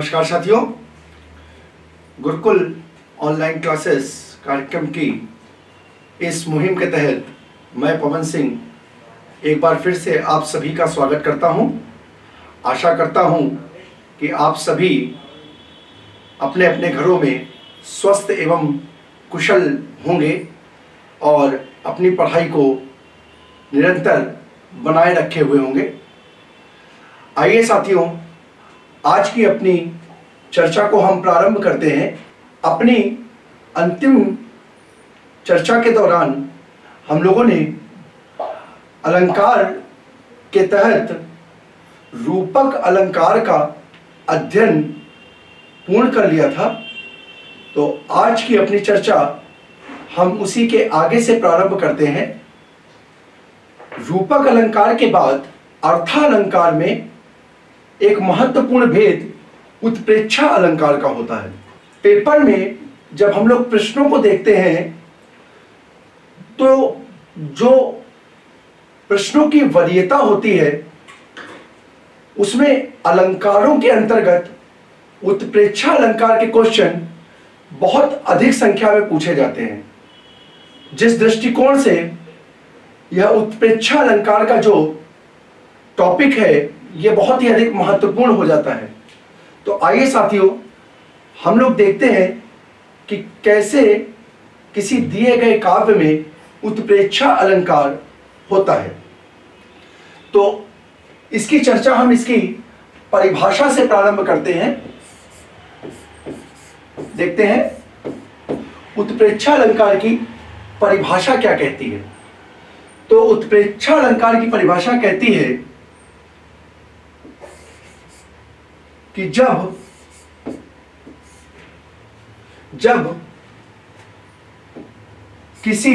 नमस्कार साथियों, Gurukul online classes कार्यक्रम की इस मुहिम के तहत मैं पवन सिंह एक बार फिर से आप सभी का स्वागत करता हूं। आशा करता हूं कि आप सभी अपने अपने घरों में स्वस्थ एवं कुशल होंगे और अपनी पढ़ाई को निरंतर बनाए रखे हुए होंगे। आइए साथियों, आज की अपनी चर्चा को हम प्रारंभ करते हैं। अपनी अंतिम चर्चा के दौरान हम लोगों ने अलंकार के तहत रूपक अलंकार का अध्ययन पूर्ण कर लिया था। तो आज की अपनी चर्चा हम उसी के आगे से प्रारंभ करते हैं। रूपक अलंकार के बाद अर्थालंकार में एक महत्वपूर्ण भेद उत्प्रेक्षा अलंकार का होता है। पेपर में जब हम लोग प्रश्नों को देखते हैं तो जो प्रश्नों की वरीयता होती है उसमें अलंकारों के अंतर्गत उत्प्रेक्षा अलंकार के क्वेश्चन बहुत अधिक संख्या में पूछे जाते हैं। जिस दृष्टिकोण से यह उत्प्रेक्षा अलंकार का जो टॉपिक है यह बहुत ही अधिक महत्वपूर्ण हो जाता है। तो आइए साथियों, हम लोग देखते हैं कि कैसे किसी दिए गए काव्य में उत्प्रेक्षा अलंकार होता है। तो इसकी चर्चा हम इसकी परिभाषा से प्रारंभ करते हैं। देखते हैं उत्प्रेक्षा अलंकार की परिभाषा क्या कहती है। तो उत्प्रेक्षा अलंकार की परिभाषा कहती है कि जब किसी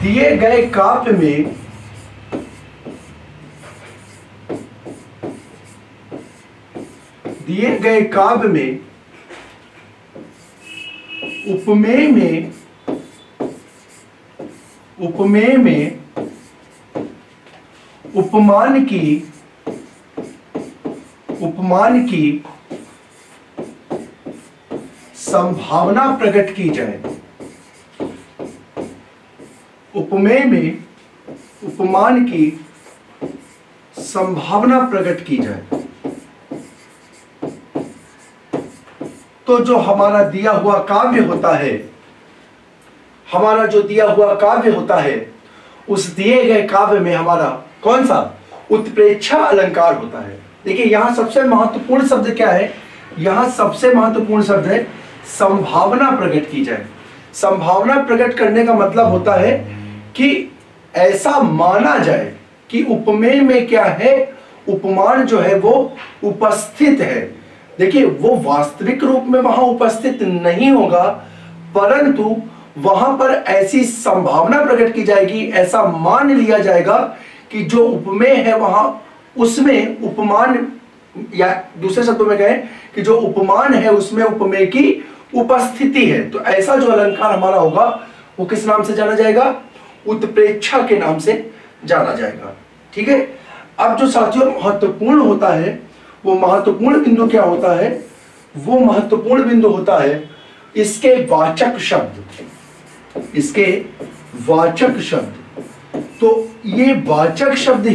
दिए गए काव्य में उपमेय में उपमान की संभावना प्रकट की जाए। उपमेय में उपमान की संभावना प्रकट की जाए। तो जो हमारा दिया हुआ काव्य होता है, उस दिए गए काव्य में हमारा कौन सा उत्प्रेक्षा अलंकार होता है। देखिए यहां सबसे महत्वपूर्ण शब्द क्या है, यहां सबसे महत्वपूर्ण शब्द है संभावना प्रकट की जाए। संभावना प्रकट करने का मतलब होता है कि ऐसा माना जाए कि उपमेय में क्या है, उपमान जो है वो उपस्थित है। देखिए वो वास्तविक रूप में वहां उपस्थित नहीं होगा, परंतु वहां पर ऐसी संभावना प्रकट की जाएगी, ऐसा मान लिया जाएगा कि जो उपमेय है वहां उसमें उपमान, या दूसरे शब्दों में कहें कि जो उपमान है उसमें उपमेय की उपस्थिति है। तो ऐसा जो अलंकार हमारा होगा वो किस नाम से जाना जाएगा, उत्प्रेक्षा के नाम से जाना जाएगा। ठीक है। अब जो साथियों महत्वपूर्ण होता है, वो महत्वपूर्ण बिंदु क्या होता है, वो महत्वपूर्ण बिंदु होता है इसके वाचक शब्द। तो ये वाचक शब्द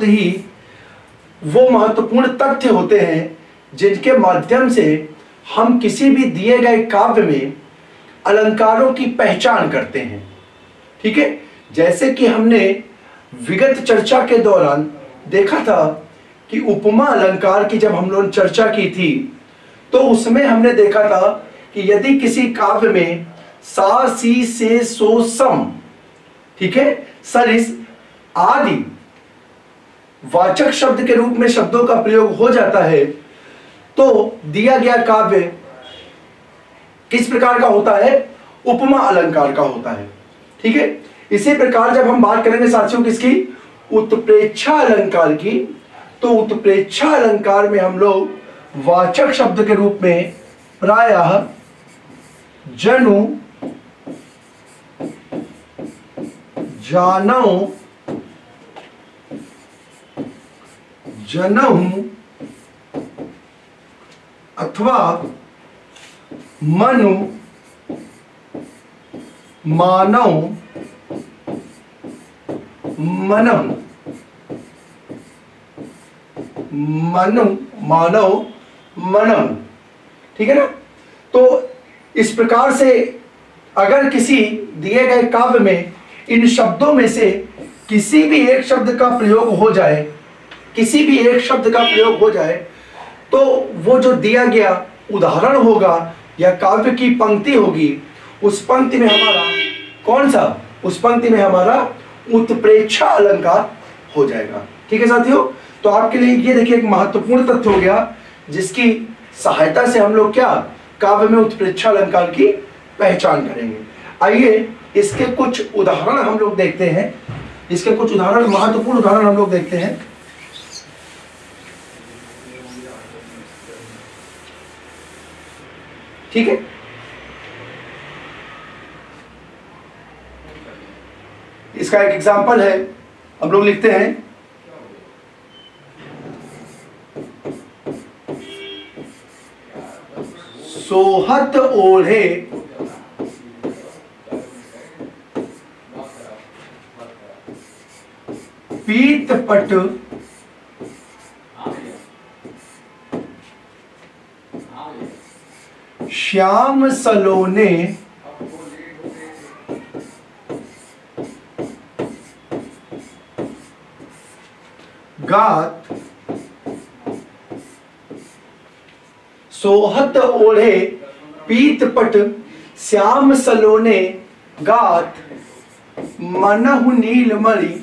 ही वो महत्वपूर्ण तथ्य होते हैं जिनके माध्यम से हम किसी भी दिए गए काव्य में अलंकारों की पहचान करते हैं। ठीक है। जैसे कि हमने विगत चर्चा के दौरान देखा था कि उपमा अलंकार की जब हम लोगों ने चर्चा की थी तो उसमें हमने देखा था कि यदि किसी काव्य में सा सी से सो सम, ठीक है, सरिस आदि वाचक शब्द के रूप में शब्दों का प्रयोग हो जाता है तो दिया गया काव्य किस प्रकार का होता है, उपमा अलंकार का होता है। ठीक है। इसी प्रकार जब हम बात करेंगे साथियों किसकी, उत्प्रेक्षा अलंकार की, तो उत्प्रेक्षा अलंकार में हम लोग वाचक शब्द के रूप में प्रायः जनु जानऊ जनऊ अथवा मनु मानव मनम मनु मानव मनम। ठीक है ना। तो इस प्रकार से अगर किसी दिए गए काव्य में इन शब्दों में से किसी भी एक शब्द का प्रयोग हो जाए, किसी भी एक शब्द का प्रयोग हो जाए, तो वो जो दिया गया उदाहरण होगा या काव्य की पंक्ति होगी, उस पंक्ति में हमारा कौन सा, उस पंक्ति में हमारा उत्प्रेक्षा अलंकार हो जाएगा। ठीक है साथियों। तो आपके लिए ये देखिए एक महत्वपूर्ण तथ्य हो गया जिसकी सहायता से हम लोग क्या काव्य में उत्प्रेक्षा अलंकार की पहचान करेंगे। आइए इसके कुछ उदाहरण हम लोग देखते हैं, इसके कुछ उदाहरण, महत्वपूर्ण उदाहरण हम लोग देखते हैं। ठीक है। इसका एक एग्जाम्पल है, हम लोग लिखते हैं सोहत ओढ़े पीत पट श्याम सलोने गात। सोहत ओढ़े पीत पट श्याम सलोने गात, मनहु नीलमणि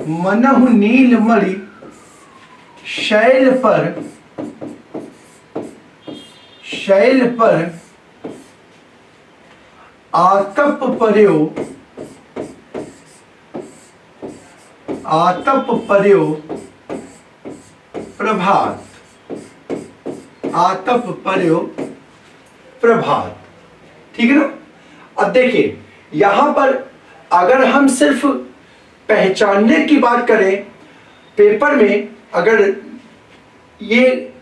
मनहु नीलमणि शैल पर आतप पर्यो प्रभात, आतप पर्यो प्रभात। ठीक है ना। अब देखिए यहां पर अगर हम सिर्फ पहचानने की बात करें, पेपर में अगर ये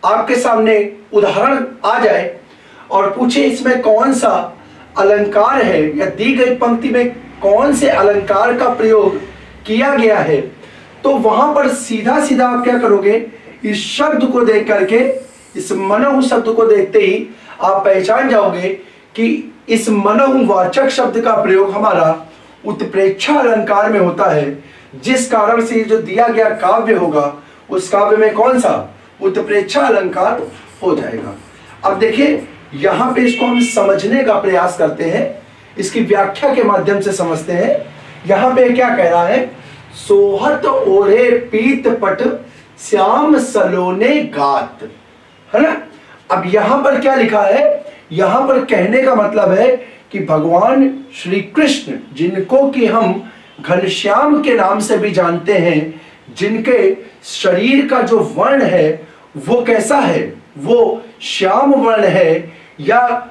आपके सामने उदाहरण आ जाए और पूछे इसमें कौन सा अलंकार है या दी गई पंक्ति में कौन से अलंकार का प्रयोग किया गया है, तो वहां पर सीधा सीधा आप क्या करोगे, इस शब्द को देख करके, इस मनहु शब्द को देखते ही आप पहचान जाओगे कि इस मनहु वाचक शब्द का प्रयोग हमारा उत्प्रेक्षा अलंकार में होता है, जिस कारण से जो दिया गया काव्य होगा उस काव्य में कौन सा उत्प्रेक्षा अलंकार हो जाएगा। अब देखिए यहां पे इसको हम समझने का प्रयास करते हैं, इसकी व्याख्या के माध्यम से समझते हैं। यहां पे क्या कह रहा है, सोहत ओढ़े पीत पट श्याम सलोने गात, है ना। अब यहां पर क्या लिखा है, यहां पर कहने का मतलब है कि भगवान श्री कृष्ण, जिनको कि हम घनश्याम के नाम से भी जानते हैं, जिनके शरीर का जो वर्ण है वो कैसा है, वो श्याम वर्ण है, या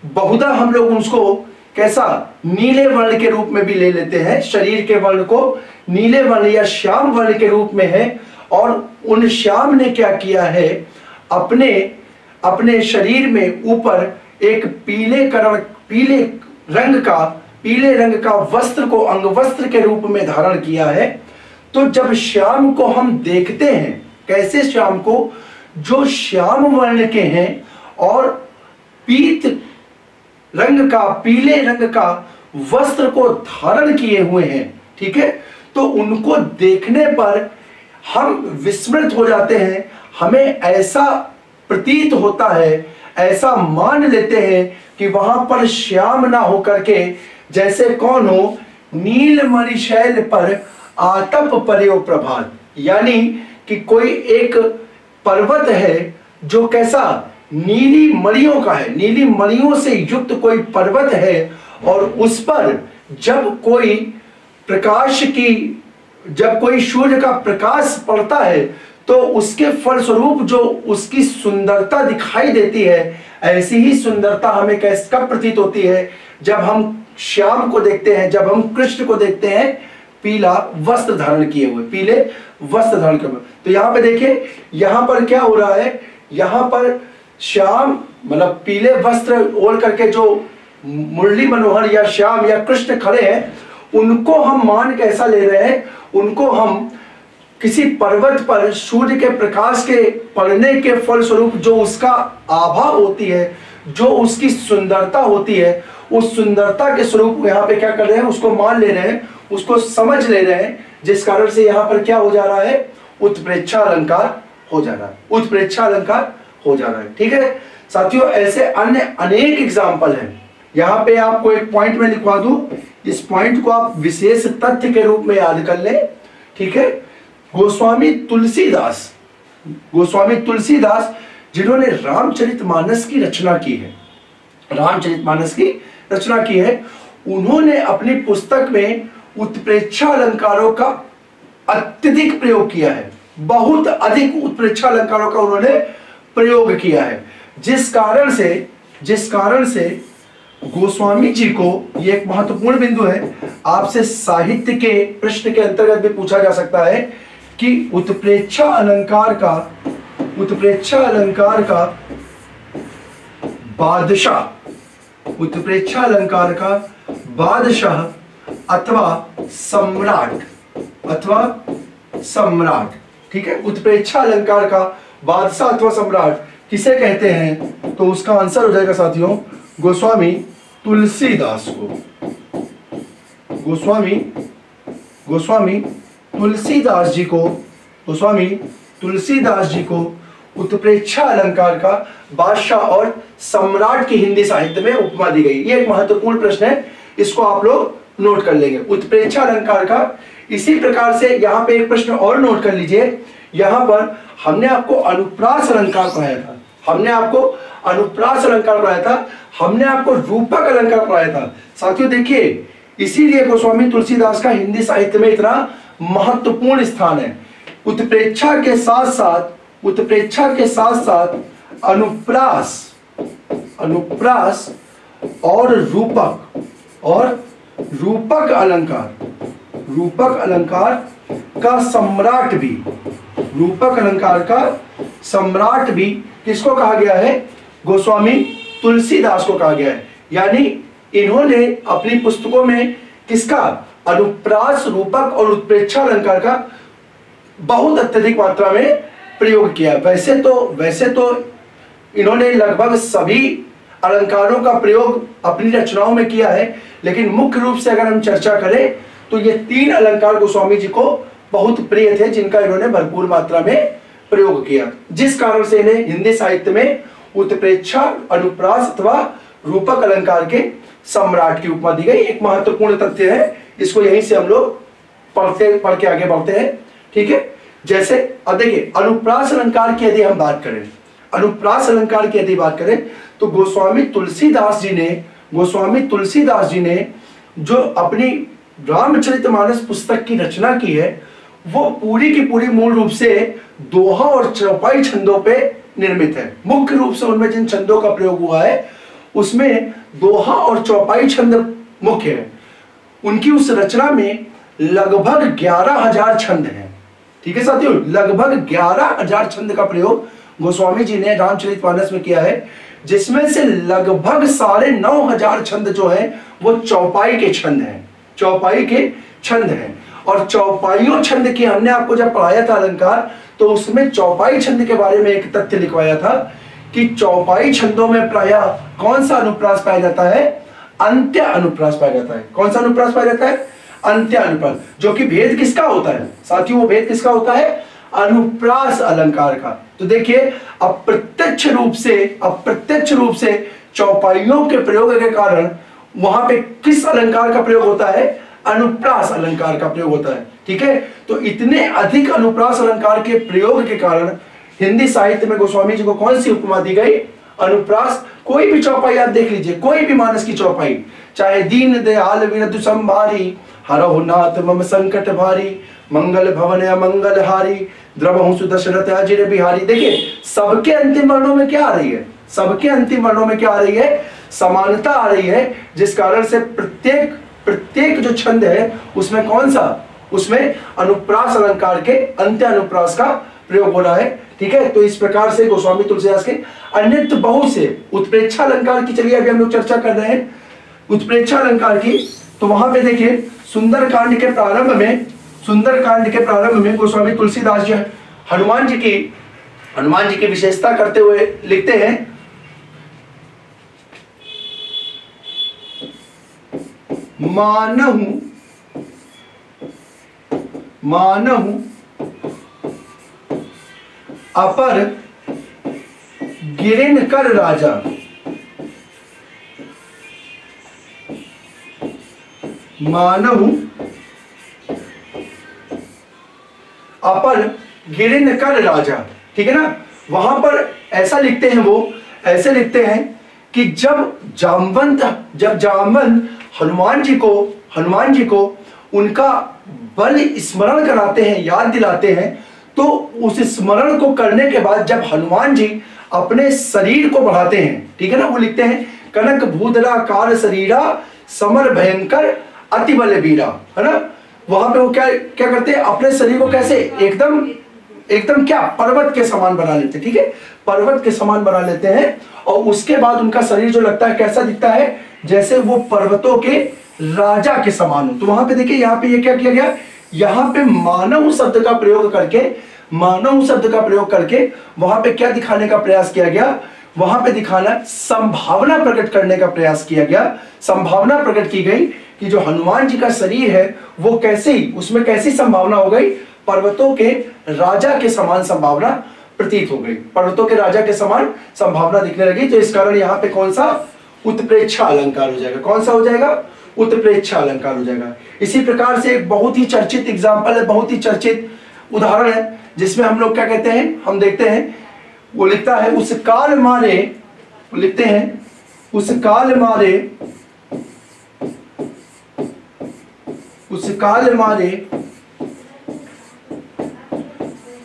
बहुधा हम लोग उसको कैसा नीले वर्ण के रूप में भी ले लेते हैं, शरीर के वर्ण को नीले वर्ण या श्याम वर्ण के रूप में है। और उन श्याम ने क्या किया है, अपने शरीर में ऊपर एक पीले रंग का वस्त्र को अंगवस्त्र के रूप में धारण किया है। तो जब श्याम को हम देखते हैं, कैसे श्याम को, जो श्याम वर्ण के हैं और पीले रंग का वस्त्र को धारण किए हुए हैं, ठीक है, तो उनको देखने पर हम विस्मृत हो जाते हैं, हमें ऐसा प्रतीत होता है, ऐसा मान लेते हैं कि वहां पर श्याम ना होकर के जैसे कौन हो, नीलमणि शैल पर आतप पर्यो प्रभात, यानी कि कोई एक पर्वत है जो कैसा नीली मणियों का है, नीली मणियों से युक्त कोई पर्वत है, और उस पर जब कोई सूर्य का प्रकाश पड़ता है तो उसके फलस्वरूप जो उसकी सुंदरता दिखाई देती है, ऐसी ही सुंदरता हमें कब प्रतीत होती है? जब हम श्याम को देखते हैं, जब हम कृष्ण को देखते हैं पीला वस्त्र धारण किए हुए, पीले वस्त्र धारण किए हुए। तो यहाँ पे देखिए, यहाँ पर क्या हो रहा है, यहाँ पर श्याम मतलब पीले वस्त्र ओढ़ करके जो मुरली मनोहर या श्याम या कृष्ण खड़े हैं, उनको हम मान कैसा ले रहे हैं? उनको हम किसी पर्वत पर सूर्य के प्रकाश के पड़ने के फलस्वरूप जो उसका आभा होती है, जो उसकी सुंदरता होती है, उस सुंदरता के स्वरूप यहाँ पे क्या कर रहे हैं? उसको मान ले रहे हैं, उसको समझ ले रहे हैं, जिस कारण से यहाँ पर क्या हो जा रहा है? उत्प्रेक्षा अलंकार हो जा रहा है, उत्प्रेक्षा अलंकार हो जा रहा है। ठीक है साथियों, ऐसे अन्य अनेक एग्जाम्पल हैं। यहाँ पे आपको एक पॉइंट में लिखवा दूं, इस पॉइंट को आप विशेष तथ्य के रूप में याद कर लें। ठीक है, गोस्वामी तुलसीदास जिन्होंने रामचरितमानस की रचना की है, रामचरितमानस की रचना की है, उन्होंने अपनी पुस्तक में उत्प्रेक्षा अलंकारों का अत्यधिक प्रयोग किया है, बहुत अधिक उत्प्रेक्षा अलंकारों का उन्होंने प्रयोग किया है, जिस कारण से गोस्वामी जी को, ये एक महत्वपूर्ण बिंदु है, आपसे साहित्य के प्रश्न के अंतर्गत भी पूछा जा सकता है कि उत्प्रेक्षा अलंकार का बादशाह अथवा सम्राट, ठीक है, उत्प्रेक्षा अलंकार का बादशाह अथवा सम्राट किसे कहते हैं? तो उसका आंसर हो जाएगा साथियों, गोस्वामी तुलसीदास को। गोस्वामी तुलसीदास जी को उत्प्रेक्षा अलंकार का बादशाह और सम्राट की हिंदी साहित्य में उपमा दी गई। ये एक महत्वपूर्ण प्रश्न है, इसको आप लोग नोट कर लेंगे, उत्प्रेक्षा अलंकार का। इसी प्रकार से यहाँ पे एक प्रश्न और नोट कर लीजिए, यहाँ पर हमने आपको अनुप्रास अलंकार पढ़ाया था, हमने आपको रूपक अलंकार पढ़ाया था। साथियों देखिए, इसीलिए गोस्वामी तुलसीदास का हिंदी साहित्य में इतना महत्वपूर्ण स्थान है। उत्प्रेक्षा के साथ साथ अनुप्रास और रूपक अलंकार का सम्राट भी किसको कहा गया है? गोस्वामी तुलसीदास को कहा गया है। यानी इन्होंने अपनी पुस्तकों में किसका? अनुप्रास, रूपक और उत्प्रेक्षा अलंकार का बहुत अत्यधिक मात्रा में प्रयोग किया। वैसे तो इन्होंने लगभग सभी अलंकारों का प्रयोग अपनी रचनाओं में किया है, लेकिन मुख्य रूप से अगर हम चर्चा करें तो ये 3 अलंकार गोस्वामी जी को बहुत प्रिय थे, जिनका इन्होंने भरपूर मात्रा में प्रयोग किया, जिस कारण से इन्हें हिंदी साहित्य में उत्प्रेक्षा, अनुप्रास अथवा रूपक अलंकार के सम्राट की उपमा दी गई। एक महत्वपूर्ण तथ्य है, इसको यहीं से हम लोग पढ़ के आगे बढ़ते हैं। ठीक है, जैसे अब देखिए, अनुप्रास अलंकार की यदि हम बात करें, तो गोस्वामी तुलसीदास जी ने जो अपनी रामचरितमानस पुस्तक की रचना की है, वो पूरी की पूरी मूल रूप से दोहा और चौपाई छंदों पे निर्मित है। मुख्य रूप से उनमें जिन छंदों का प्रयोग हुआ है, उसमें दोहा और चौपाई छंद मुख्य है। उनकी उस रचना में लगभग 11,000 छंद हैं। ठीक है साथियों, लगभग 11,000 छंद का प्रयोग गोस्वामी जी ने रामचरितमानस में किया है, जिसमें से लगभग 9,500 छंद जो है वो चौपाई के छंद हैं। और चौपाइयों छंद की हमने आपको जब पढ़ाया था अलंकार, तो उसमें चौपाई छंद के बारे में एक तथ्य लिखवाया था कि चौपाई छंदों में प्रायः कौन सा अनुप्रास पाया जाता है? अंत्य अनुप्रास पाया जाता है। कौन सा अनुप्रास पाया जाता है? अंत्य अनुप्रास, जो कि भेद किसका होता है साथियों? वो भेद किसका होता है? अनुप्रास अलंकार का। तो देखिए, अप्रत्यक्ष रूप से चौपाइयों के प्रयोग के कारण वहां पे किस अलंकार का प्रयोग होता है? अनुप्रास अलंकार का प्रयोग होता है। ठीक है, तो इतने अधिक अनुप्रास अलंकार के प्रयोग के कारण हिंदी साहित्य में गोस्वामी जी को कौन सी उपमा दी गई? अनुप्रास। कोई भी चौपाई आप देख लीजिए, कोई भी मानस की चौपाई, चाहे दीन दयाल विरधु संभारी, हरहु नाथ मम संकट भारी, मंगल भवन अमंगल हारी, द्रवहु सुदशरथ अजिर बिहारी। देखिए सबके अंतिम वर्णों में क्या आ रही है, सबके अंतिम वर्णों में क्या आ रही है, समानता आ रही है, जिस कारण से प्रत्येक प्रत्येक जो छंद है उसमें कौन सा, उसमें अनुप्रास अलंकार के अंत्य अनुप्रास का प्रयोग हो रहा है। ठीक है, तो इस प्रकार से गोस्वामी तुलसीदास के अन्यत्र बहुत से उत्प्रेक्षा अलंकार की, चलिए अभी हम लोग चर्चा कर रहे हैं उत्प्रेक्षा अलंकार की। तो वहां पे देखिए सुंदरकांड के प्रारंभ में, सुंदरकांड के प्रारंभ में गोस्वामी तुलसीदास जो है हनुमान जी की विशेषता करते हुए लिखते हैं, मानहु अपर गिरिन कर राजा। मानहु अपर गिरिन कर राजा। ठीक है ना, वहां पर ऐसा लिखते हैं, वो ऐसे लिखते हैं कि जब जामवंत हनुमान जी को उनका बल स्मरण कराते हैं, याद दिलाते हैं, तो उस स्मरण को करने के बाद जब हनुमान जी अपने शरीर को बढ़ाते हैं, ठीक है ना, वो लिखते हैं कनक भूधरा कार शरीरा समर भयंकर अति बल वीरा, है ना। वहां पे वो क्या क्या करते हैं, अपने शरीर को कैसे एकदम क्या पर्वत के समान बना लेते हैं। ठीक है, पर्वत के समान बना लेते हैं, और उसके बाद उनका शरीर जो लगता है कैसा दिखता है, जैसे वो पर्वतों के राजा के समान हो। तो वहां पे देखिए यहाँ पे ये क्या किया गया, यहाँ पे मानव शब्द का प्रयोग करके वहां पे क्या दिखाने का प्रयास किया गया, वहां पे दिखाना संभावना प्रकट करने का प्रयास किया गया। संभावना प्रकट की गई कि जो हनुमान जी का शरीर है वो कैसे, उसमें कैसी संभावना हो गई, पर्वतों के राजा के समान संभावना प्रतीत हो गई, पर्वतों के राजा के समान संभावना दिखने लगी। तो इस कारण यहाँ पे कौन सा उत्प्रेक्षा अलंकार हो जाएगा, कौन सा हो जाएगा, उत्प्रेक्षा अलंकार हो जाएगा। इसी प्रकार से एक बहुत ही चर्चित एग्जाम्पल है, बहुत ही चर्चित उदाहरण है, जिसमें हम लोग क्या कहते हैं, हम देखते हैं वो लिखता है उस काल मारे, वो लिखते हैं उस काल मारे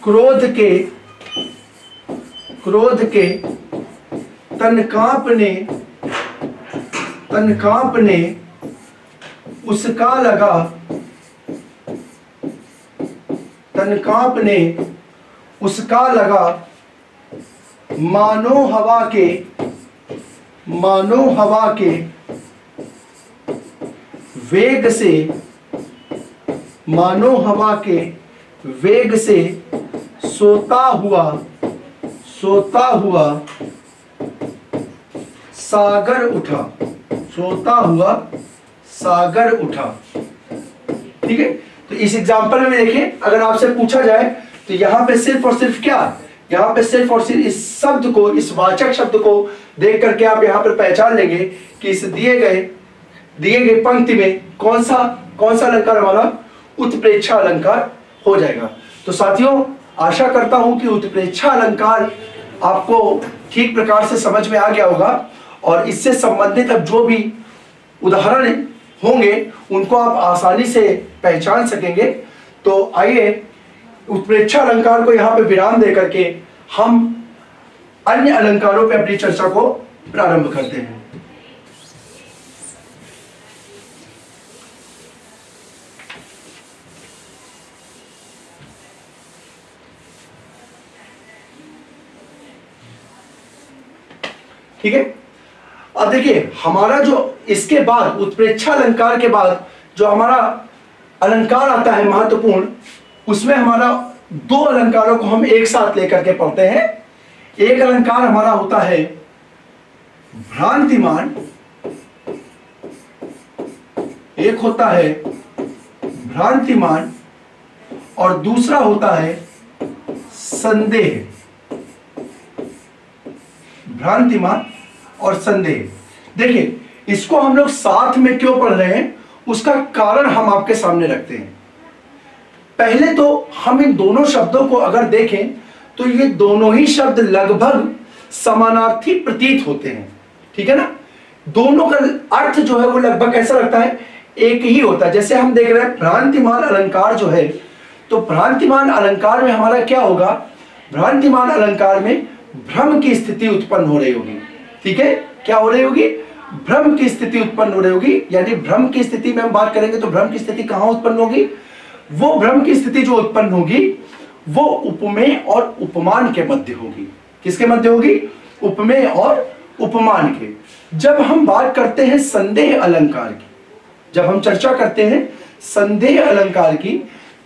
क्रोध के तन कांपने उसका लगा, तन कांपने उसका लगा, मानो हवा के वेग से, मानो हवा के वेग से सोता हुआ सागर उठा, सोता हुआ सागर उठा। ठीक है, तो इस एग्जांपल में देखिए, अगर आपसे पूछा जाए तो यहां पे सिर्फ और सिर्फ क्या, यहां पे सिर्फ और सिर्फ इस शब्द को, इस वाचक शब्द को देख करके आप यहां पर पहचान लेंगे कि इस दिए गए पंक्ति में कौन सा अलंकार हमारा उत्प्रेक्षा अलंकार हो जाएगा। तो साथियों, आशा करता हूं कि उत्प्रेक्षा अलंकार आपको ठीक प्रकार से समझ में आ गया होगा, और इससे संबंधित अब जो भी उदाहरण होंगे उनको आप आसानी से पहचान सकेंगे। तो आइए उत्प्रेक्षा अलंकार को यहाँ पे विराम दे करके हम अन्य अलंकारों पे अपनी चर्चा को प्रारंभ करते हैं। ठीक है, अब देखिए हमारा जो इसके बाद उत्प्रेक्षा अलंकार के बाद जो हमारा अलंकार आता है महत्वपूर्ण, उसमें हमारा दो अलंकारों को हम एक साथ लेकर के पढ़ते हैं। एक अलंकार हमारा होता है भ्रांतिमान, एक होता है भ्रांतिमान, और दूसरा होता है संदेह। भ्रांतिमान और संदेह, देखिए इसको हम लोग साथ में क्यों पढ़ रहे हैं, उसका कारण हम आपके सामने रखते हैं। पहले तो हम इन दोनों शब्दों को अगर देखें तो ये दोनों ही शब्द लगभग समानार्थी प्रतीत होते हैं। ठीक है ना, दोनों का अर्थ जो है वो लगभग ऐसा लगता है एक ही होता है। जैसे हम देख रहे हैं भ्रांतिमान अलंकार जो है, तो भ्रांतिमान अलंकार में हमारा क्या होगा, भ्रांतिमान अलंकार में भ्रम की स्थिति उत्पन्न हो रही होगी। ठीक है, क्या हो रही होगी, भ्रम की स्थिति उत्पन्न हो रही होगी। यानी भ्रम की स्थिति में हम बात करेंगे तो भ्रम की स्थिति कहां उत्पन्न होगी, वो भ्रम की स्थिति जो उत्पन्न होगी वो उपमेय और उपमान के मध्य होगी। किसके मध्य होगी, उपमेय और उपमान के। जब हम बात करते हैं संदेह अलंकार की, जब हम चर्चा करते हैं संदेह अलंकार की,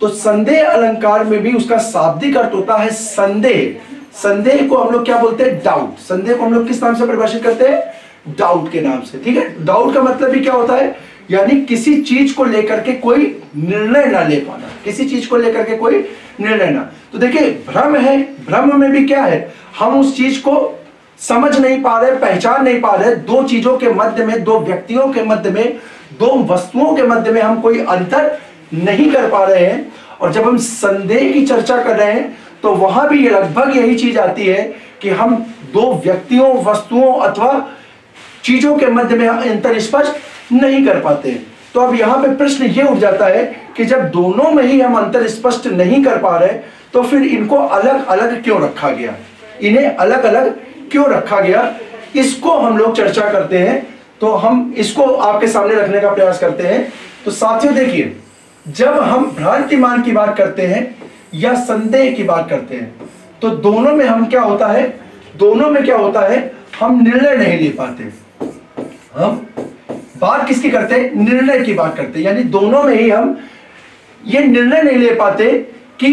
तो संदेह अलंकार में भी उसका शाब्दिक अर्थ होता है संदेह। संदेह को हम लोग क्या बोलते हैं, डाउट। संदेह को हम लोग किस नाम से परिभाषित करते हैं, डाउट के नाम से। ठीक है, डाउट का मतलब भी क्या होता है, यानी किसी चीज को लेकर के कोई निर्णय ना ले पाना, किसी चीज को लेकर के कोई निर्णय ना। तो देखिए भ्रम है, भ्रम में भी क्या है, हम उस चीज को समझ नहीं पा रहे, पहचान नहीं पा रहे। दो चीजों के मध्य में, दो व्यक्तियों के मध्य में, दो वस्तुओं के मध्य में हम कोई अंतर नहीं कर पा रहे हैं। और जब हम संदेह की चर्चा कर रहे हैं तो वहां भी लगभग यही चीज आती है कि हम दो व्यक्तियों, वस्तुओं अथवा चीजों के मध्य में अंतर स्पष्ट नहीं कर पाते। तो अब यहां पे प्रश्न ये उठ जाता है कि जब दोनों में ही हम अंतर स्पष्ट नहीं कर पा रहे तो फिर इनको अलग अलग क्यों रखा गया, इन्हें अलग अलग क्यों रखा गया, इसको हम लोग चर्चा करते हैं। तो हम इसको आपके सामने रखने का प्रयास करते हैं। तो साथियों देखिए, जब हम भ्रांतिमान की बात करते हैं या संदेह की बात करते हैं तो दोनों में हम क्या होता है, दोनों में क्या होता है, हम निर्णय नहीं ले पाते। हम बात किसकी करते हैं, निर्णय की बात करते हैं। यानी दोनों में ही हम ये निर्णय नहीं ले पाते कि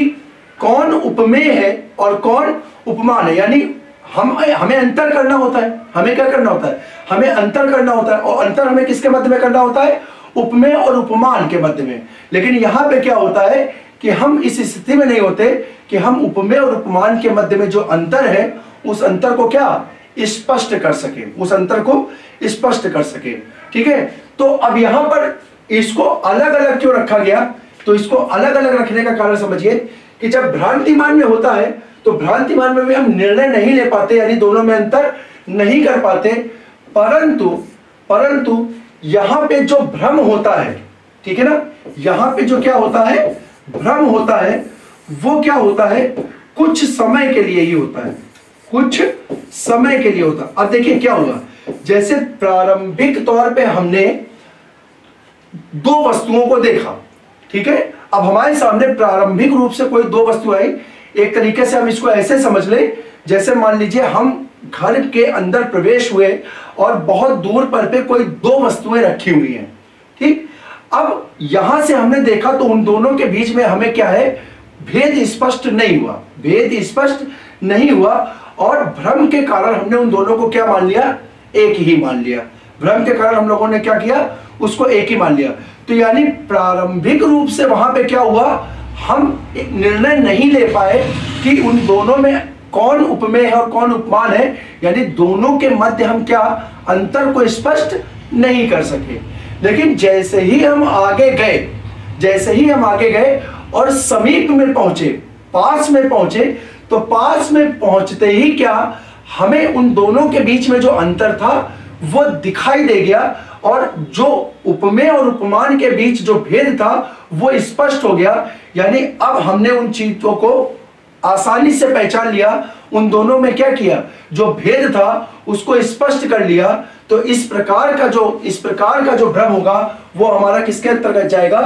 कौन उपमेय है और कौन उपमान है। यानी हमें अंतर करना होता है, हमें क्या करना होता है, हमें अंतर करना होता है। और अंतर हमें किसके मध्य में करना होता है, उपमेय और उपमान के मध्य में। लेकिन यहां पे क्या होता है कि हम इस स्थिति में नहीं होते कि हम उपमेय और उपमान के मध्य में जो अंतर है उस अंतर को क्या स्पष्ट कर सके, उस अंतर को स्पष्ट कर सके। ठीक है, तो अब यहां पर इसको अलग अलग क्यों रखा गया, तो इसको अलग अलग रखने का कारण समझिए कि जब भ्रांतिमान में होता है तो भ्रांतिमान में भी हम निर्णय नहीं ले पाते, यानी दोनों में अंतर नहीं कर पाते। परंतु यहां पे जो भ्रम होता है, ठीक है ना, यहां पे जो क्या होता है, भ्रम होता है, वो क्या होता है, कुछ समय के लिए ही होता है, कुछ समय के लिए होता है। अब देखिए क्या होगा, जैसे प्रारंभिक तौर पे हमने दो वस्तुओं को देखा, ठीक है, अब हमारे सामने प्रारंभिक रूप से कोई दो वस्तु आई। एक तरीके से हम इसको ऐसे समझ ले, जैसे मान लीजिए हम घर के अंदर प्रवेश हुए और बहुत दूर पर पे कोई दो वस्तुएं रखी हुई हैं। ठीक, अब यहां से हमने देखा तो उन दोनों के बीच में हमें क्या है, भेद स्पष्ट नहीं हुआ, भेद स्पष्ट नहीं हुआ। और भ्रम के कारण हमने उन दोनों को क्या मान लिया, एक ही मान लिया। भ्रम के कारण हम लोगों ने क्या किया, उसको एक ही मान लिया। तो यानी प्रारंभिक रूप से वहां पे क्या हुआ, हम एक निर्णय नहीं ले पाए कि उन दोनों में कौन उपमेय है और कौन उपमान है। यानी दोनों के मध्य हम क्या अंतर को स्पष्ट नहीं कर सके। लेकिन जैसे ही हम आगे गए, जैसे ही हम आगे गए और समीप में पहुंचे, पास में पहुंचे, तो पास में पहुंचते ही क्या हमें उन दोनों के बीच में जो अंतर था वो दिखाई दे गया। और जो उपमेय और उपमान के बीच जो भेद था वो स्पष्ट हो गया। यानी अब हमने उन चीजों को आसानी से पहचान लिया, उन दोनों में क्या किया, जो भेद था उसको स्पष्ट कर लिया। तो इस प्रकार का जो भ्रम होगा वो हमारा किसके अंतर्गत जाएगा,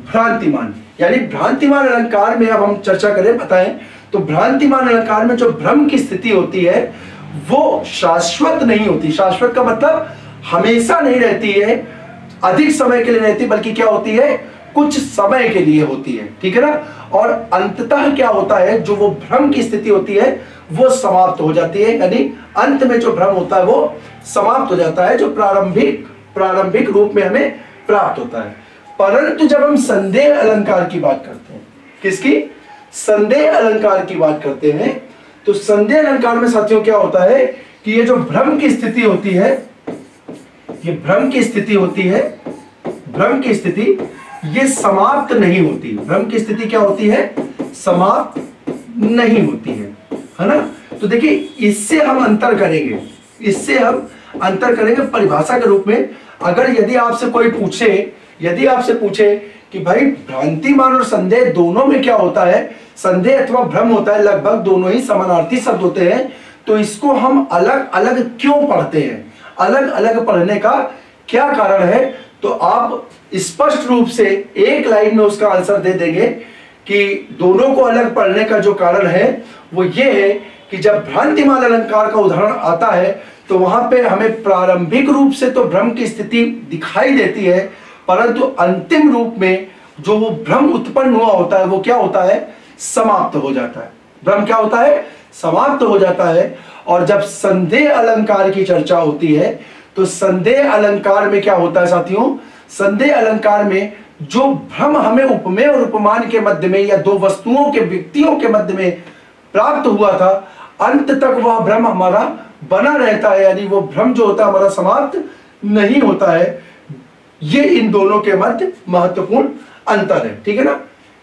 भ्रांतिमान। यानी भ्रांतिमान अलंकार में अब हम चर्चा करें, बताएं तो भ्रांतिमान अलंकार में जो भ्रम की स्थिति होती है वो शाश्वत नहीं होती। शाश्वत का मतलब हमेशा नहीं रहती है, अधिक समय के लिए रहती, बल्कि क्या होती है, कुछ समय के लिए होती है। ठीक है ना। और अंततः क्या होता है, जो वो भ्रम की स्थिति होती है वो समाप्त हो जाती है। यानी अंत में जो भ्रम होता है वो समाप्त हो जाता है, जो प्रारंभिक रूप में हमें प्राप्त होता है। परंतु जब हम संदेह अलंकार की बात करते हैं, किसकी, संदेह अलंकार की बात करते हैं, तो संदेह अलंकार में साथियों क्या होता है कि ये जो भ्रम की स्थिति होती है, ये भ्रम की स्थिति होती है, भ्रम की स्थिति ये समाप्त नहीं होती। भ्रम की स्थिति क्या होती है, समाप्त नहीं होती है ना। तो देखिए इससे हम अंतर करेंगे, इससे हम अंतर करेंगे परिभाषा के रूप में। अगर यदि आपसे कोई पूछे यदि आपसे पूछे कि भाई भ्रांतिमान और संदेह दोनों में क्या होता है, संदेह अथवा भ्रम होता है, लगभग दोनों ही समानार्थी शब्द होते हैं, तो इसको हम अलग अलग क्यों पढ़ते हैं, अलग अलग पढ़ने का क्या कारण है, तो आप स्पष्ट रूप से एक लाइन में उसका आंसर दे देंगे कि दोनों को अलग पढ़ने का जो कारण है वो ये है कि जब भ्रांतिमान अलंकार का उदाहरण आता है तो वहां पे हमें प्रारंभिक रूप से तो भ्रम की स्थिति दिखाई देती है, परंतु अंतिम रूप में जो वो भ्रम उत्पन्न हुआ होता है वो क्या होता है, समाप्त हो जाता है। भ्रम क्या होता है, समाप्त हो जाता है। और जब संदेह अलंकार की चर्चा होती है तो संदेह अलंकार में क्या होता है साथियों, संदेह अलंकार में जो भ्रम हमें उपमेय और उपमान के मध्य में या दो वस्तुओं के व्यक्तियों के मध्य में प्राप्त हुआ था, अंत तक वह भ्रम हमारा बना रहता है, यानी वो भ्रम जो होता है हमारा समाप्त नहीं होता है। ये इन दोनों के मध्य महत्वपूर्ण अंतर है, ठीक है ना।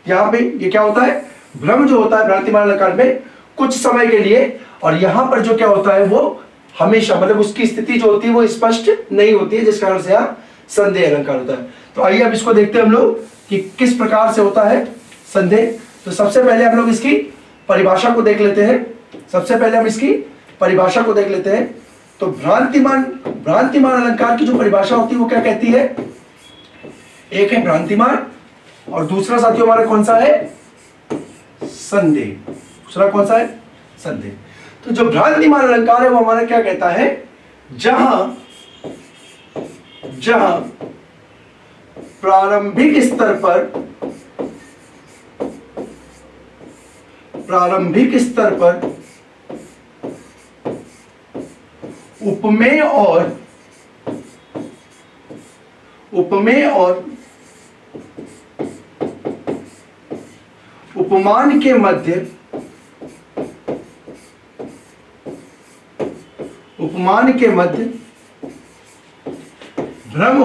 यहां पे ये क्या होता है, भ्रम जो होता है भ्रांतिमान अलंकार में कुछ समय के लिए, और यहां पर जो क्या होता है वो हमेशा, मतलब उसकी स्थिति जो होती है वो स्पष्ट नहीं होती है, जिस कारण से यहां संदेह अलंकार होता है। तो आइए अब इसको देखते हैं हम लोग कि किस प्रकार से होता है संदेह। तो सबसे पहले हम लोग इसकी परिभाषा को देख लेते हैं। सबसे पहले हम इसकी परिभाषा को देख लेते हैं। तो भ्रांतिमान अलंकार की जो परिभाषा होती है वो क्या कहती है, एक है भ्रांतिमान और दूसरा साथियों हमारा कौन सा है, संदेह। दूसरा कौन सा है, संदेह। तो जो भ्रांतिमान अलंकार है वो हमारा क्या कहता है, जहां प्रारंभिक स्तर पर उपमेय और उपमान के मध्य भ्रम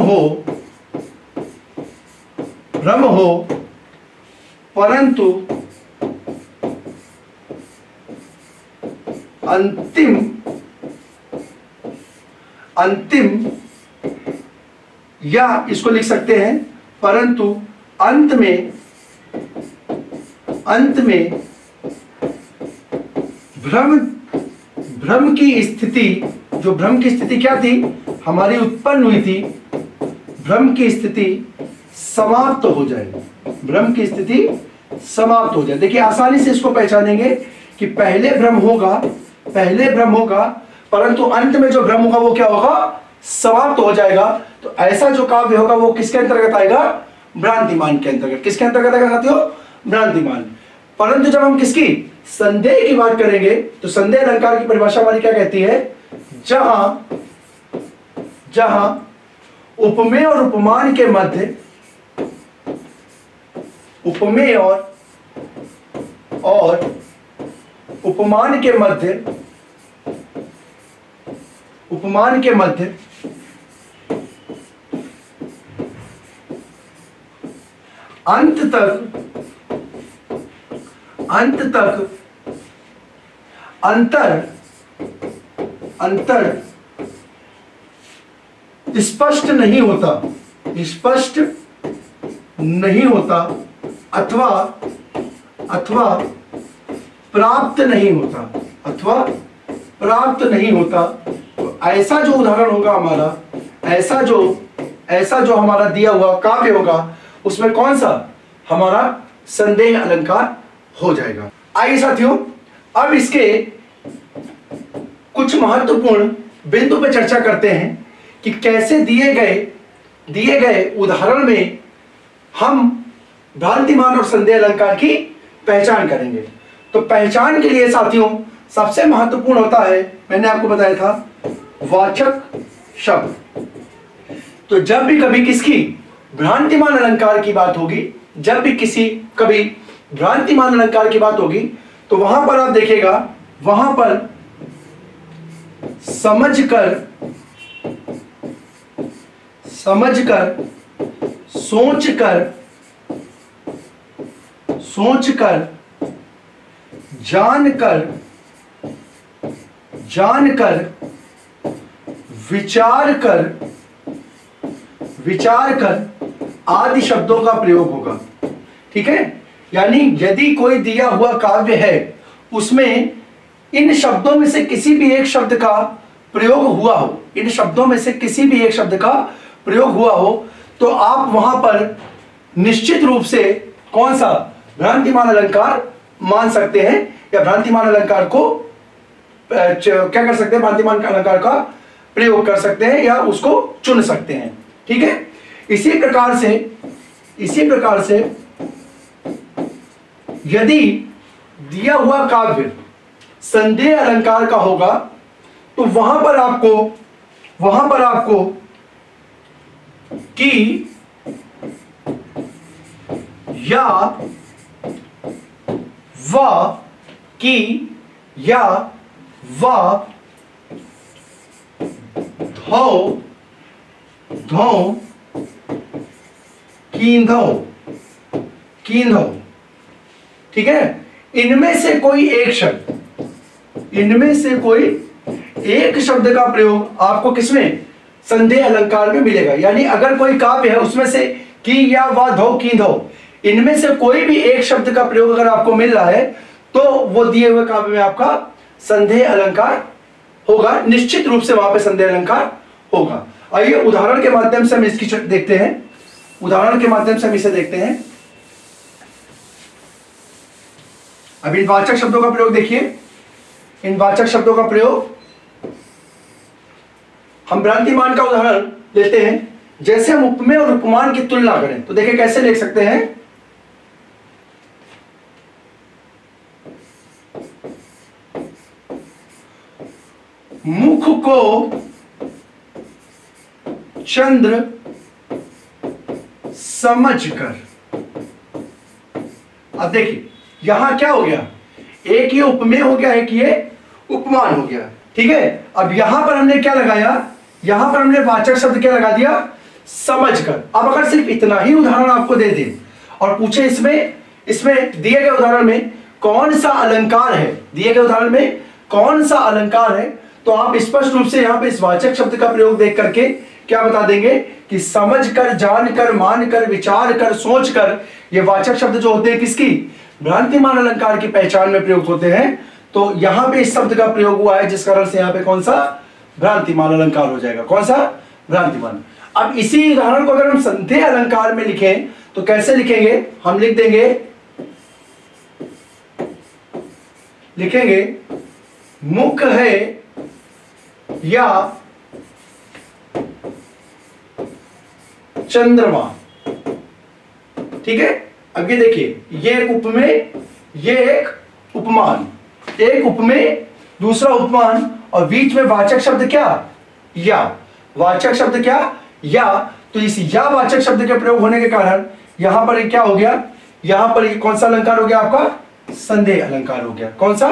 हो परंतु अंतिम या इसको लिख सकते हैं परंतु अंत में भ्रम की स्थिति, जो भ्रम की स्थिति क्या थी हमारी उत्पन्न हुई थी, भ्रम की स्थिति समाप्त हो जाए, भ्रम की स्थिति समाप्त हो जाए। देखिए आसानी से इसको पहचानेंगे कि पहले भ्रम होगा परंतु अंत में जो भ्रम होगा वो क्या होगा, समाप्त हो जाएगा। तो ऐसा जो काव्य होगा वो किसके अंतर्गत आएगा, भ्रांतिमान के अंतर्गत। किसके अंतर्गत आएगा साथियों, भ्रांतिमान। परंतु जब हम किसकी, संदेह की बात करेंगे तो संदेह अलंकार की परिभाषा हमारी क्या कहती है, जहां उपमेय और उपमान के मध्य उपमेय और उपमान के मध्य अंत तक अंतर स्पष्ट नहीं होता अथवा प्राप्त नहीं होता। तो ऐसा जो उदाहरण होगा हमारा, ऐसा जो हमारा दिया हुआ काव्य होगा उसमें कौन सा हमारा संदेह अलंकार हो जाएगा। आइए साथियों अब इसके कुछ महत्वपूर्ण बिंदु पे चर्चा करते हैं कि कैसे दिए गए उदाहरण में हम भ्रांतिमान और संदेह अलंकार की पहचान करेंगे। तो पहचान के लिए साथियों सबसे महत्वपूर्ण होता है, मैंने आपको बताया था, वाचक शब्द। तो जब भी कभी किसकी भ्रांतिमान अलंकार की बात होगी, जब भी कभी भ्रांतिमान अलंकार की बात होगी तो वहां पर आप देखिएगा, वहां पर समझकर सोचकर जानकर विचार कर आदि शब्दों का प्रयोग होगा। ठीक है, यानी यदि कोई दिया हुआ काव्य है उसमें इन शब्दों में से किसी भी एक शब्द का प्रयोग हुआ हो, इन शब्दों में से किसी भी एक शब्द का प्रयोग हुआ हो, तो आप वहां पर निश्चित रूप से कौन सा भ्रांतिमान अलंकार मान सकते हैं, या भ्रांतिमान अलंकार को क्या कर सकते हैं, भ्रांतिमान अलंकार का प्रयोग कर सकते हैं या उसको चुन सकते हैं। ठीक है, इसी प्रकार से यदि दिया हुआ काव्य संदेह अलंकार का होगा तो वहां पर आपको कि या व की या व धौ धौ कींधौ कींधौ। ठीक है, इनमें से कोई एक शब्द का प्रयोग आपको किसमें, संदेह अलंकार में मिलेगा। यानी अगर कोई काव्य है उसमें से की या वा धौ कींधौ, इनमें से कोई भी एक शब्द का प्रयोग अगर आपको मिल रहा है तो वो दिए हुए काव्य में आपका संदेह अलंकार होगा, निश्चित रूप से वहां पे संदेह अलंकार होगा। आइए उदाहरण के माध्यम से हम इसकी देखते हैं, उदाहरण के माध्यम से हम इसे देखते हैं। अभी इन वाचक शब्दों का प्रयोग देखिए, इन वाचक शब्दों का प्रयोग हम भ्रांतिमान का उदाहरण लेते हैं। जैसे हम उपमेय और उपमान की तुलना करें तो देखिए कैसे लिख सकते हैं। मुख को चंद्र समझकर, अब देखिए यहां क्या हो गया, एक ये उपमेय हो गया, एक ये उपमान हो गया। ठीक है, अब यहां पर हमने क्या लगाया, यहां पर हमने वाचक शब्द क्या लगा दिया, समझकर। अब अगर सिर्फ इतना ही उदाहरण आपको दे दे और पूछे इसमें दिए गए उदाहरण में कौन सा अलंकार है, दिए गए उदाहरण में कौन सा अलंकार है, तो आप स्पष्ट रूप से यहां पे इस वाचक शब्द का प्रयोग देख करके क्या बता देंगे कि समझकर, जानकर, मानकर, विचार कर, सोच कर, ये वाचक शब्द जो होते हैं किसकी, भ्रांतिमान अलंकार की पहचान में प्रयुक्त होते हैं। तो यहां पे इस शब्द का प्रयोग हुआ है जिस कारण से यहां पे कौन सा, भ्रांतिमान अलंकार हो जाएगा। कौन सा, भ्रांतिमान। अब इसी उदाहरण को अगर हम संदेह अलंकार में लिखें तो कैसे लिखेंगे, हम लिखेंगे मुख है या चंद्रमा। ठीक है, अब ये देखिए, ये एक उपमेय, ये एक उपमान, एक उपमेय दूसरा उपमान, और बीच में वाचक शब्द क्या, या, वाचक शब्द क्या, या। तो इस या वाचक शब्द के प्रयोग होने के कारण यहां पर क्या हो गया, यहां पर कौन सा अलंकार हो गया आपका, संदेह अलंकार हो गया। कौन सा,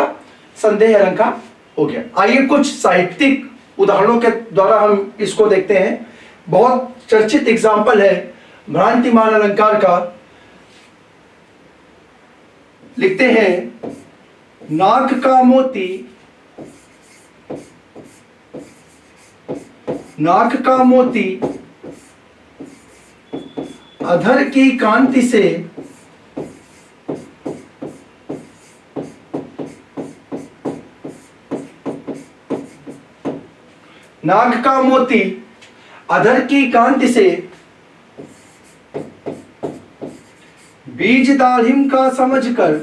संदेह अलंकार हो गया। आइए कुछ साहित्यिक उदाहरणों के द्वारा हम इसको देखते हैं। बहुत चर्चित एग्जाम्पल है भ्रांतिमान अलंकार का। लिखते हैं, नाक का मोती, नाक का मोती अधर की कांति से नाक का मोती अधर की कांति से बीज दाढ़िम का समझकर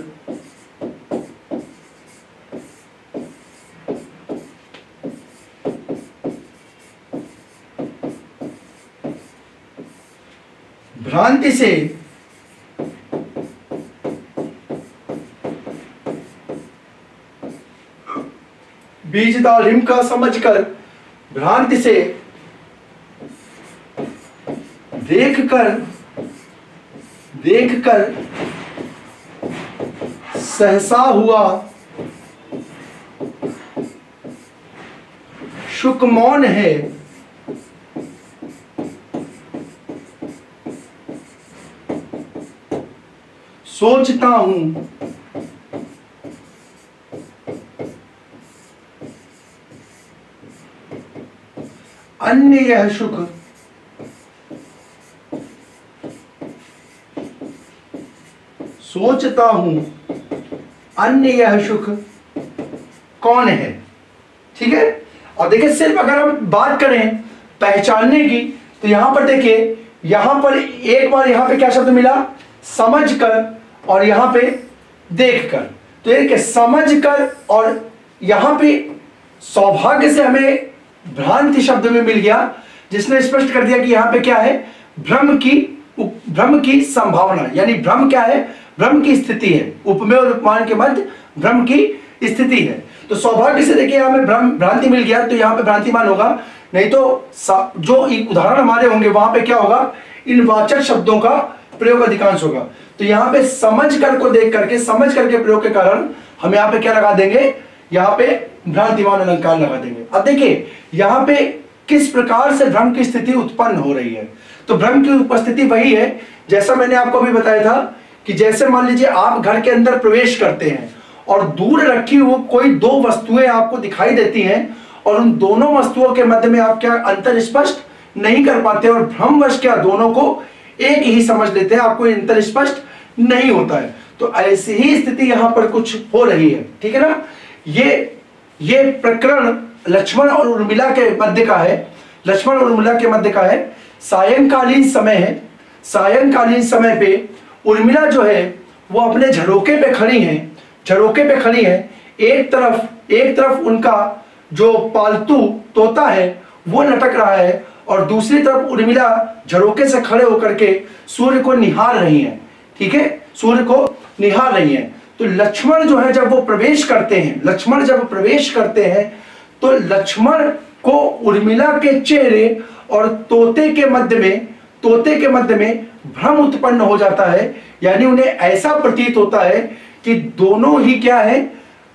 भ्रांति से बीज दाढ़िम का समझकर भ्रांति से देखकर सहसा हुआ शुक मौन है, सोचता हूं अन्य यह शुक सोचता हूं अन्य यह सुख कौन है। ठीक है, और देखिए सिर्फ अगर हम बात करें पहचानने की, तो यहां पर देखिए, यहां पर एक बार यहां पे क्या शब्द मिला, समझ कर, और यहां पे देख कर। तो एक समझ कर, और यहां पे सौभाग्य से हमें भ्रांति शब्द में मिल गया, जिसने स्पष्ट कर दिया कि यहां पे क्या है, भ्रम की संभावना, यानी भ्रम क्या है, भ्रम की स्थिति है, उपमेय और उपमान के मध्य भ्रम की स्थिति है। तो सौभाग्य से देखिए हमें भ्रांति मिल गया, तो यहां पे भ्रांतिमान होगा, नहीं तो जो उदाहरण हमारे होंगे वहां पे क्या होगा, इन वाचक शब्दों का प्रयोग अधिकांश होगा। तो यहां पे समझ कर को देख करके, समझ करके प्रयोग के कारण हम यहां पे क्या लगा देंगे, यहां पे भ्रांतिमान अलंकार लगा देंगे। अब देखिए यहां पे किस प्रकार से भ्रम की स्थिति उत्पन्न हो रही है। तो भ्रम की उपस्थिति वही है जैसा मैंने आपको अभी बताया था, कि जैसे मान लीजिए आप घर के अंदर प्रवेश करते हैं और दूर रखी हुई कोई दो वस्तुएं आपको दिखाई देती हैं, और उन दोनों वस्तुओं के मध्य में आप क्या अंतर स्पष्ट नहीं कर पाते, और भ्रमवश क्या दोनों को एक ही समझ लेते हैं, आपको अंतर स्पष्ट नहीं होता है। तो ऐसी ही स्थिति यहां पर कुछ हो रही है। ठीक है ना, ये प्रकरण लक्ष्मण और उर्मिला के मध्य का है, लक्ष्मण और उर्मिला के मध्य का है। सायंकालीन समय है, सायंकालीन समय पे उर्मिला जो है वो अपने झरोके पे खड़ी हैं, झरोके पे खड़ी है। एक तरफ उनका जो पालतू तोता है वो लटक रहा है, और दूसरी तरफ उर्मिला झरोके से खड़े होकर के सूर्य को निहार रही हैं। ठीक है, सूर्य को निहार रही हैं। तो लक्ष्मण जो है जब वो प्रवेश करते हैं, लक्ष्मण जब प्रवेश करते हैं, तो लक्ष्मण को उर्मिला के चेहरे और तोते के मध्य में भ्रम उत्पन्न हो जाता है। यानी उन्हें ऐसा प्रतीत होता है कि दोनों ही क्या है,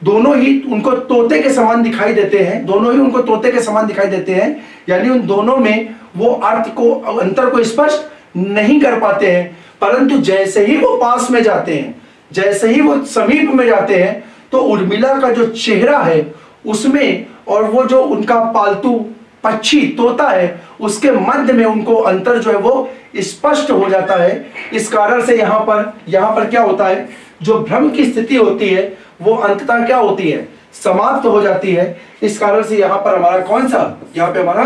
दोनों ही उनको तोते के समान दिखाई देते हैं, दोनों ही उनको तोते के समान दिखाई देते हैं। यानी उन दोनों में वो अंतर को स्पष्ट नहीं कर पाते हैं। परंतु जैसे ही वो पास में जाते हैं, जैसे ही वो समीप में जाते हैं, तो उर्मिला का जो चेहरा है उसमें, और वो जो उनका पालतू पक्षी तोता है उसके मध्य में उनको अंतर जो है वो स्पष्ट हो जाता है। इस कारण से यहाँ पर क्या होता है, जो भ्रम की स्थिति होती है वो अंततः क्या होती है, समाप्त हो जाती है। इस कारण से यहाँ पर हमारा कौन सा, यहाँ पे हमारा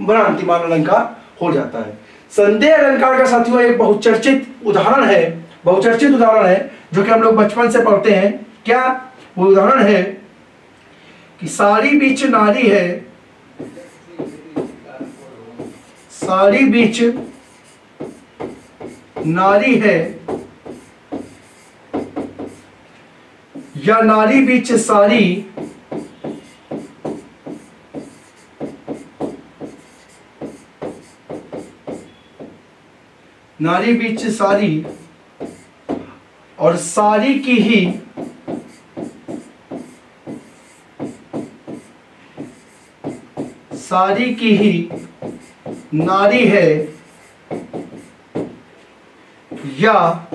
भ्रांतिमान अलंकार हो जाता है। संदेह अलंकार का साथियों एक बहुचर्चित उदाहरण है जो कि हम लोग बचपन से पढ़ते हैं। क्या वो उदाहरण है कि साड़ी बीच नारी है, साड़ी बीच नारी है, या नारी बीच साड़ी, नारी बीच साड़ी, और साड़ी की ही नारी है, या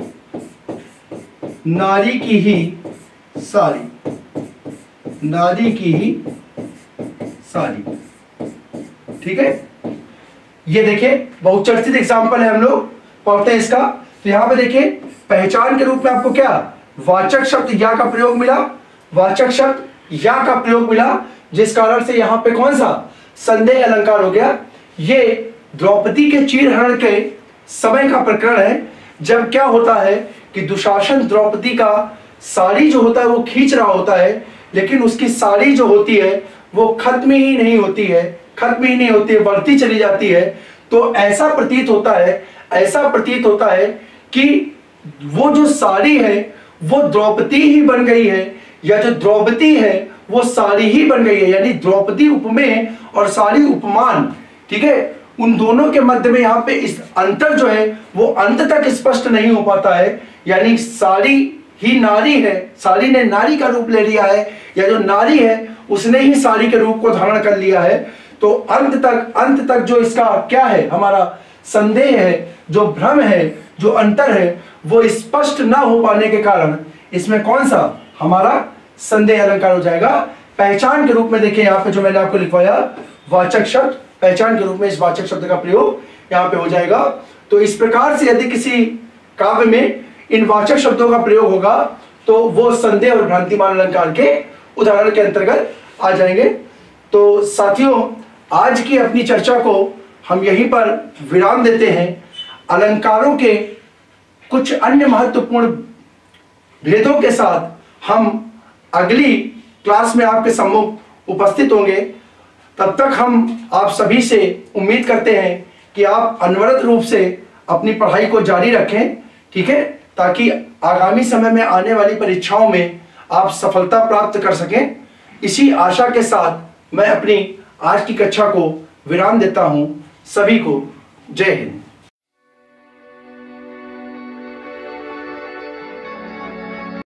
नारी की ही साड़ी, नारी की ही साड़ी। ठीक है, ये देखिए बहुचर्चित एग्जाम्पल है, हम लोग पढ़ते हैं इसका। तो यहां पे देखिए पहचान के रूप में आपको क्या, वाचक शब्द या का प्रयोग मिला, वाचक शब्द या का प्रयोग मिला, जिस कारण से यहां पे कौन सा संदेह अलंकार हो गया। ये द्रौपदी के चीरहरण के समय का प्रकरण है, जब क्या होता है कि दुशासन द्रौपदी का साड़ी जो होता है वो खींच रहा होता है, लेकिन उसकी साड़ी जो होती है वो खत्म ही नहीं होती है, बढ़ती चली जाती है। तो ऐसा प्रतीत होता है कि वो जो साड़ी है वो द्रौपदी ही बन गई है, या जो द्रौपदी है वो साड़ी ही बन गई है। यानी द्रौपदी उपमेय और साड़ी उपमान। ठीक है, उन दोनों के मध्य में यहाँ पे इस अंतर जो है वो अंत तक स्पष्ट नहीं हो पाता है। यानी साड़ी ही नारी है, साड़ी ने नारी का रूप ले लिया है, या जो नारी है उसने ही साड़ी के रूप को धारण कर लिया है। तो अंत तक जो इसका क्या है, हमारा संदेह है, जो भ्रम है, जो अंतर है, वो स्पष्ट ना हो पाने के कारण इसमें कौन सा हमारा संदेह अलंकार हो जाएगा। पहचान के रूप में देखिए यहाँ पे जो मैंने आपको लिखवाया वाचक शब्द, पहचान के रूप में इस वाचक शब्द का प्रयोग यहाँ पे हो जाएगा। तो इस प्रकार से यदि किसी काव्य में इन वाचक शब्दों का प्रयोग होगा तो वो संदेह और भ्रांतिमान अलंकार के उदाहरण के अंतर्गत आ जाएंगे। तो साथियों, आज की अपनी चर्चा को हम यहीं पर विराम देते हैं। अलंकारों के कुछ अन्य महत्वपूर्ण भेदों के साथ हम अगली क्लास में आपके सम्मुख उपस्थित होंगे। तब तक हम आप सभी से उम्मीद करते हैं कि आप अनवरत रूप से अपनी पढ़ाई को जारी रखें, ठीक है, ताकि आगामी समय में आने वाली परीक्षाओं में आप सफलता प्राप्त कर सकें। इसी आशा के साथ मैं अपनी आज की कक्षा को विराम देता हूं। सभी को जय हिंद।